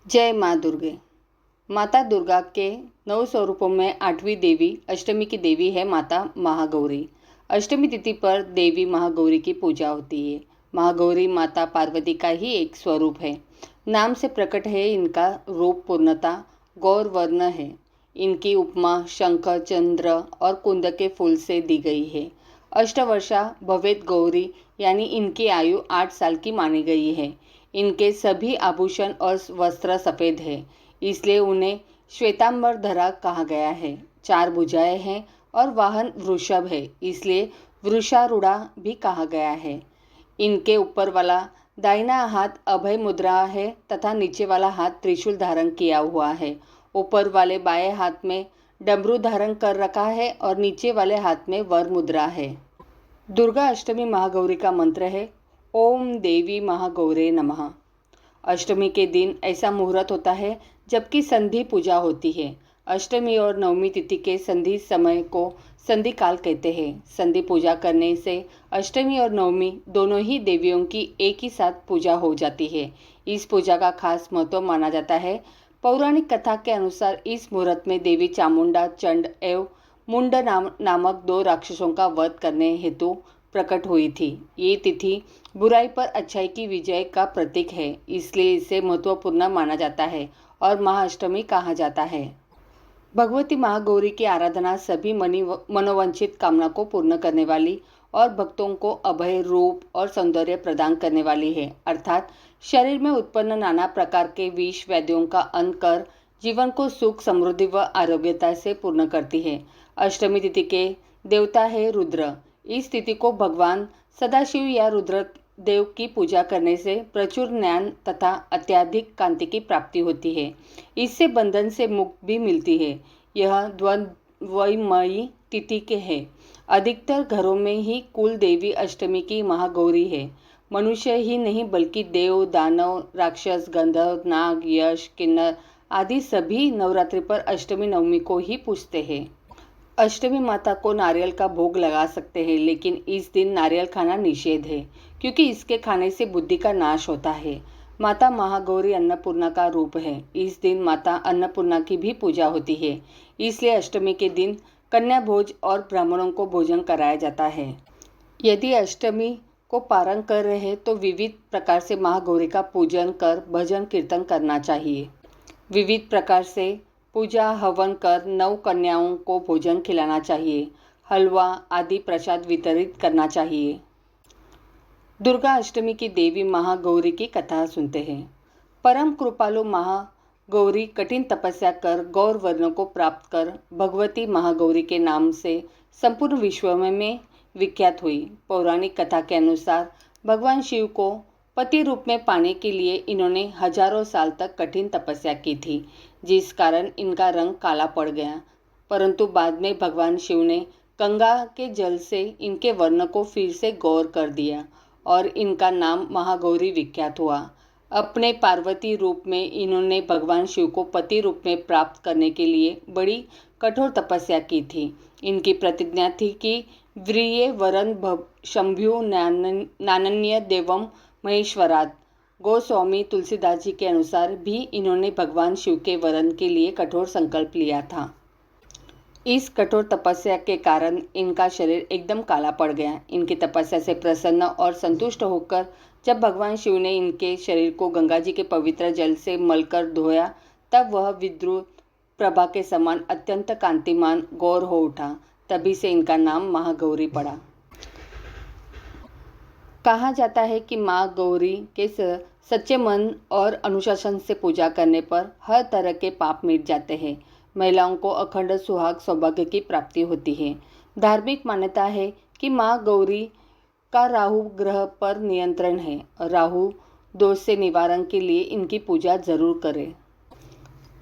जय माँ दुर्गे। माता दुर्गा के 9 स्वरूपों में 8वीं देवी अष्टमी की देवी है माता महागौरी। अष्टमी तिथि पर देवी महागौरी की पूजा होती है। महागौरी माता पार्वती का ही एक स्वरूप है। नाम से प्रकट है इनका रूप पूर्णता गौर वर्ण है। इनकी उपमा शंख, चंद्र और कुंद के फूल से दी गई है। अष्टवर्षा भवेत गौरी यानी इनकी आयु 8 साल की मानी गई है। इनके सभी आभूषण और वस्त्र सफ़ेद है, इसलिए उन्हें श्वेतांबर धरा कहा गया है। 4 भुजाएं हैं और वाहन वृषभ है, इसलिए वृषारूढ़ा भी कहा गया है। इनके ऊपर वाला दाहिना हाथ अभय मुद्रा है तथा नीचे वाला हाथ त्रिशूल धारण किया हुआ है। ऊपर वाले बाएं हाथ में डमरू धारण कर रखा है और नीचे वाले हाथ में वर मुद्रा है। दुर्गा अष्टमी महागौरी का मंत्र है ओम देवी महागौरे नमः। अष्टमी के दिन ऐसा मुहूर्त होता है जबकि संधि पूजा होती है। अष्टमी और नवमी तिथि के संधि समय को संधि काल कहते हैं। संधि पूजा करने से अष्टमी और नवमी दोनों ही देवियों की एक ही साथ पूजा हो जाती है। इस पूजा का खास महत्व माना जाता है। पौराणिक कथा के अनुसार इस मुहूर्त में देवी चामुंडा चंड एवं मुंड नामक 2 राक्षसों का वध करने हेतु प्रकट हुई थी। ये तिथि बुराई पर अच्छाई की विजय का प्रतीक है, इसलिए इसे महत्वपूर्ण माना जाता है और महाअष्टमी कहा जाता है। भगवती महागौरी की आराधना सभी मनोवांछित कामना को पूर्ण करने वाली और भक्तों को अभय रूप और सौंदर्य प्रदान करने वाली है। अर्थात शरीर में उत्पन्न नाना प्रकार के विष व्याधियों का अंत कर जीवन को सुख समृद्धि व आरोग्यता से पूर्ण करती है। अष्टमी तिथि के देवता है रुद्र। इस तिथि को भगवान सदाशिव या रुद्र देव की पूजा करने से प्रचुर ज्ञान तथा अत्यधिक कांति की प्राप्ति होती है। इससे बंधन से मुक्ति भी मिलती है। यह द्वंद्वमयी तिथि के है। अधिकतर घरों में ही कुल देवी अष्टमी की महागौरी है। मनुष्य ही नहीं बल्कि देव, दानव, राक्षस, गंधर्व, नाग, यक्ष, किन्नर आदि सभी नवरात्रि पर अष्टमी नवमी को ही पूजते हैं। अष्टमी माता को नारियल का भोग लगा सकते हैं, लेकिन इस दिन नारियल खाना निषेध है क्योंकि इसके खाने से बुद्धि का नाश होता है। माता महागौरी अन्नपूर्णा का रूप है। इस दिन माता अन्नपूर्णा की भी पूजा होती है, इसलिए अष्टमी के दिन कन्या भोज और ब्राह्मणों को भोजन कराया जाता है। यदि अष्टमी को पारण कर रहे हैं तो विविध प्रकार से महागौरी का पूजन कर भजन कीर्तन करना चाहिए। विविध प्रकार से पूजा हवन कर 9 कन्याओं को भोजन खिलाना चाहिए। हलवा आदि प्रसाद वितरित करना चाहिए। दुर्गा अष्टमी की देवी महागौरी की कथा सुनते हैं। परम कृपालु महागौरी कठिन तपस्या कर गौर वर्ण को प्राप्त कर भगवती महागौरी के नाम से संपूर्ण विश्व में विख्यात हुई। पौराणिक कथा के अनुसार भगवान शिव को पति रूप में पाने के लिए इन्होंने हजारों साल तक कठिन तपस्या की थी, जिस कारण इनका रंग काला पड़ गया। परंतु बाद में भगवान शिव ने गंगा के जल से इनके वर्ण को फिर से गौर कर दिया और इनका नाम महागौरी विख्यात हुआ। अपने पार्वती रूप में इन्होंने भगवान शिव को पति रूप में प्राप्त करने के लिए बड़ी कठोर तपस्या की थी। इनकी प्रतिज्ञा थी कि व्रिये वरन शंभु नानन्य देवम महेश्वरात। गोस्वामी तुलसीदास जी के अनुसार भी इन्होंने भगवान शिव के वरण के लिए कठोर संकल्प लिया था। इस कठोर तपस्या के कारण इनका शरीर एकदम काला पड़ गया। इनकी तपस्या से प्रसन्न और संतुष्ट होकर जब भगवान शिव ने इनके शरीर को गंगा जी के पवित्र जल से मलकर धोया, तब वह विद्युत प्रभा के समान अत्यंत कांतिमान गौर हो उठा। तभी से इनका नाम महागौरी पड़ा। कहा जाता है कि माँ गौरी के सच्चे मन और अनुशासन से पूजा करने पर हर तरह के पाप मिट जाते हैं। महिलाओं को अखंड सुहाग सौभाग्य की प्राप्ति होती है। धार्मिक मान्यता है कि माँ गौरी का राहु ग्रह पर नियंत्रण है। राहु दोष से निवारण के लिए इनकी पूजा जरूर करें।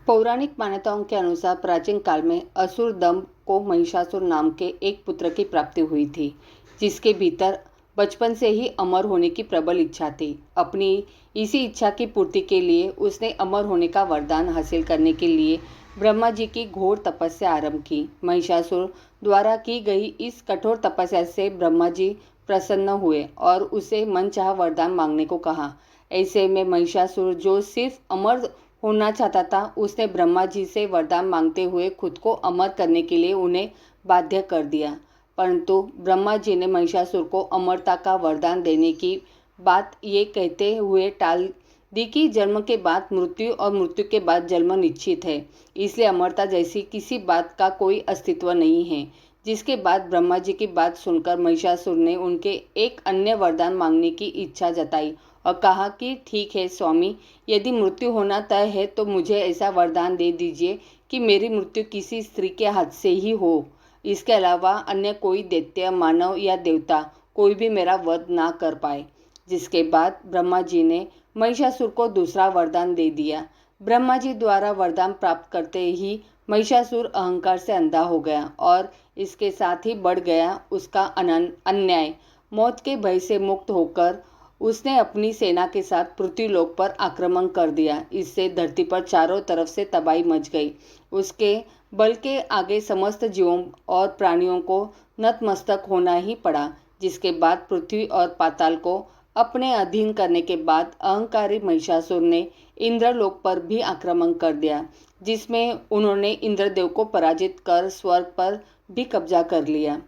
पौराणिक मान्यताओं के अनुसार प्राचीन काल में असुर दंभ को महिषासुर नाम के एक पुत्र की प्राप्ति हुई थी, जिसके भीतर बचपन से ही अमर होने की प्रबल इच्छा थी। अपनी इसी इच्छा की पूर्ति के लिए उसने अमर होने का वरदान हासिल करने के लिए ब्रह्मा जी की घोर तपस्या आरंभ की। महिषासुर द्वारा की गई इस कठोर तपस्या से ब्रह्मा जी प्रसन्न हुए और उसे मनचाहा वरदान मांगने को कहा। ऐसे में महिषासुर, जो सिर्फ अमर होना चाहता था। उसने ब्रह्मा जी से वरदान मांगते हुए खुद को अमर करने के लिए उन्हें बाध्य कर दिया, परंतु ब्रह्मा जी ने महिषासुर को अमरता का वरदान देने की बात ये कहते हुए टाल दी कि जन्म के बाद मृत्यु और मृत्यु के बाद जन्म निश्चित है, इसलिए अमरता जैसी किसी बात का कोई अस्तित्व नहीं है। जिसके बाद ब्रह्मा जी की बात सुनकर महिषासुर ने उनके एक अन्य वरदान मांगने की इच्छा जताई और कहा कि ठीक है स्वामी, यदि मृत्यु होना तय है तो मुझे ऐसा वरदान दे दीजिए कि मेरी मृत्यु किसी स्त्री के हाथ से ही हो। इसके अलावा अन्य कोई दैत्य, मानव या देवता कोई भी मेरा वध ना कर पाए। जिसके बाद ब्रह्मा जी ने महिषासुर को दूसरा वरदान दे दिया। ब्रह्मा जी द्वारा वरदान प्राप्त करते ही महिषासुर अहंकार से अंधा हो गया और इसके साथ ही बढ़ गया उसका अन्याय। मौत के भय से मुक्त होकर उसने अपनी सेना के साथ पृथ्वीलोक पर आक्रमण कर दिया। इससे धरती पर चारों तरफ से तबाही मच गई। उसके बल के आगे समस्त जीवों और प्राणियों को नतमस्तक होना ही पड़ा। जिसके बाद पृथ्वी और पाताल को अपने अधीन करने के बाद अहंकारी महिषासुर ने इंद्रलोक पर भी आक्रमण कर दिया, जिसमें उन्होंने इंद्रदेव को पराजित कर स्वर्ग पर भी कब्जा कर लिया।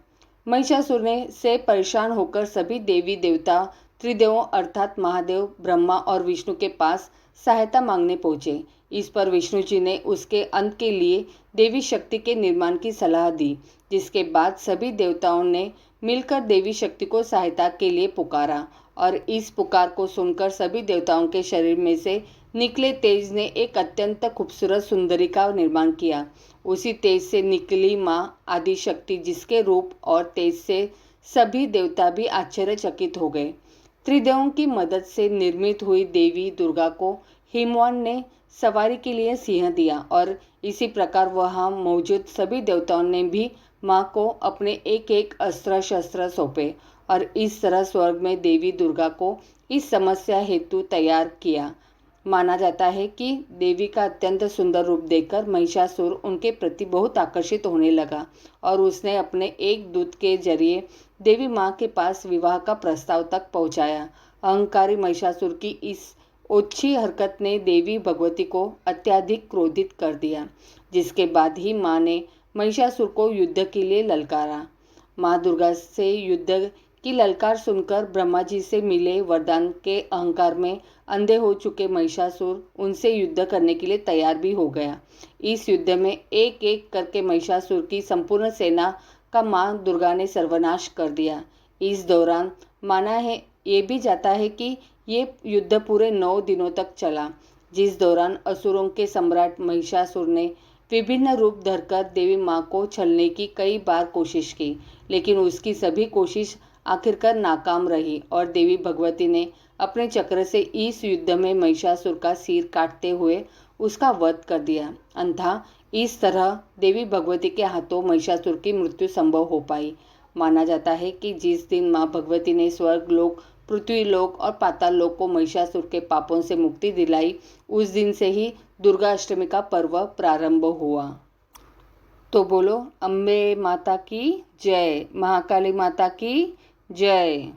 महिषासुर ने से परेशान होकर सभी देवी देवता त्रिदेवों अर्थात महादेव, ब्रह्मा और विष्णु के पास सहायता मांगने पहुंचे। इस पर विष्णु जी ने उसके अंत के लिए देवी शक्ति के निर्माण की सलाह दी। जिसके बाद सभी देवताओं ने मिलकर देवी शक्ति को सहायता के लिए पुकारा और इस पुकार को सुनकर सभी देवताओं के शरीर में से निकले तेज ने एक अत्यंत खूबसूरत सुंदरी का निर्माण किया। उसी तेज से निकली माँ आदिशक्ति, जिसके रूप और तेज से सभी देवता भी आश्चर्यचकित हो गए। त्रिदेवों की मदद से निर्मित हुई देवी दुर्गा को हिमवान ने सवारी के लिए सिंह दिया और इसी प्रकार वहां मौजूद सभी देवताओं ने भी माँ को अपने एक एक अस्त्र शस्त्र सौंपे और इस तरह स्वर्ग में देवी दुर्गा को इस समस्या हेतु तैयार किया। माना जाता है कि देवी का अत्यंत सुंदर रूप देखकर महिषासुर उनके प्रति बहुत आकर्षित होने लगा और उसने अपने एक दूत के जरिए देवी माँ के पास विवाह का प्रस्ताव तक पहुँचाया। अहंकारी महिषासुर की इस ओछी हरकत ने देवी भगवती को अत्यधिक क्रोधित कर दिया। जिसके बाद ही माँ ने महिषासुर को युद्ध के लिए ललकारा। माँ दुर्गा से युद्ध की ललकार सुनकर ब्रह्मा जी से मिले वरदान के अहंकार में अंधे हो चुके महिषासुर उनसे युद्ध करने के लिए तैयार भी हो गया। इस युद्ध में एक एक करके महिषासुर की संपूर्ण सेना का माँ दुर्गा ने सर्वनाश कर दिया। इस दौरान माना है ये भी जाता है कि ये युद्ध पूरे 9 दिनों तक चला, जिस दौरान असुरों के सम्राट महिषासुर ने विभिन्न रूप धरकर देवी माँ को छलने की कई बार कोशिश की, लेकिन उसकी सभी कोशिश आखिरकार नाकाम रही और देवी भगवती ने अपने चक्र से इस युद्ध में महिषासुर का सिर काटते हुए उसका वध कर दिया। अंततः इस तरह देवी भगवती के हाथों महिषासुर की मृत्यु संभव हो पाई। माना जाता है कि जिस दिन माँ भगवती ने स्वर्ग लोक, पृथ्वी लोक और पाताल लोक को महिषासुर के पापों से मुक्ति दिलाई, उस दिन से ही दुर्गा अष्टमी का पर्व प्रारंभ हुआ। तो बोलो अम्बे माता की जय, महाकाली माता की जय।